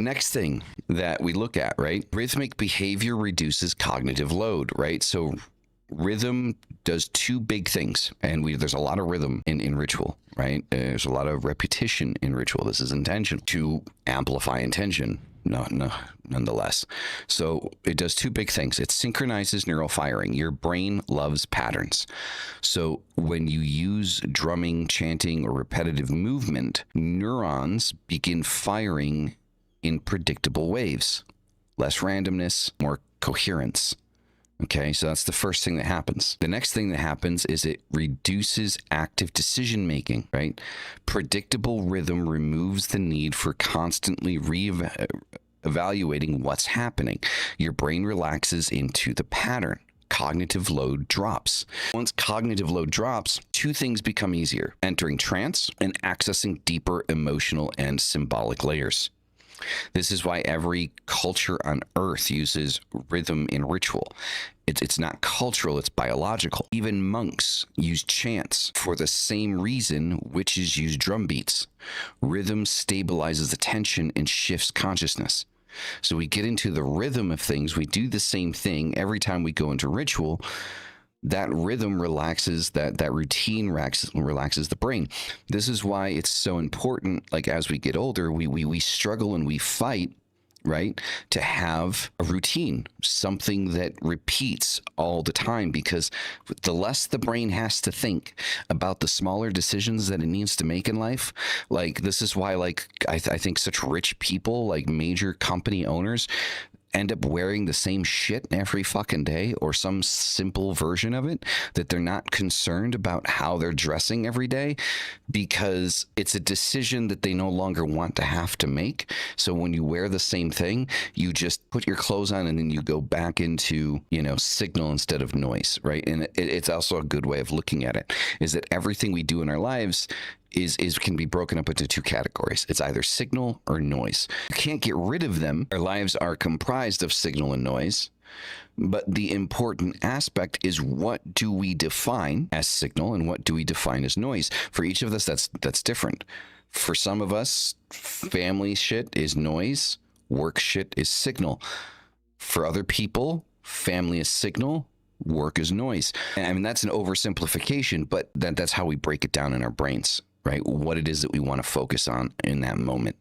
next thing that we look at, right? Rhythmic behavior reduces cognitive load, right? So rhythm does two big things, and there's a lot of rhythm in ritual, right? There's a lot of repetition in ritual. This is intentional to amplify intention. No, nonetheless. So it does two big things. It synchronizes neural firing. Your brain loves patterns. So when you use drumming, chanting, or repetitive movement, neurons begin firing in predictable waves. Less randomness, more coherence. Okay, so that's the first thing that happens. The next thing that happens is it reduces active decision making, right? Predictable rhythm removes the need for constantly evaluating what's happening. Your brain relaxes into the pattern. Cognitive load drops. Once cognitive load drops, two things become easier: entering trance and accessing deeper emotional and symbolic layers. This is why every culture on earth uses rhythm in ritual. It's not cultural, it's biological. Even monks use chants for the same reason witches use drum beats. Rhythm stabilizes attention and shifts consciousness. So we get into the rhythm of things. We do the same thing every time we go into ritual. That rhythm relaxes, that routine relaxes the brain. This is why it's so important. Like as we get older, we struggle and we fight, right, to have a routine, something that repeats all the time, because the less the brain has to think about the smaller decisions that it needs to make in life. Like this is why, like I think such rich people, like major company owners, end up wearing the same shit every fucking day, or some simple version of it, that they're not concerned about how they're dressing every day, because it's a decision that they no longer want to have to make. So when you wear the same thing, you just put your clothes on and then you go back into, signal instead of noise, right? And it's also a good way of looking at it, is that everything we do in our lives can be broken up into two categories. It's either signal or noise. You can't get rid of them. Our lives are comprised of signal and noise. But the important aspect is, what do we define as signal and what do we define as noise? For each of us, that's different. For some of us, family shit is noise, work shit is signal. For other people, family is signal, work is noise. And I mean, that's an oversimplification, but that's how we break it down in our brains, right? What it is that we want to focus on in that moment.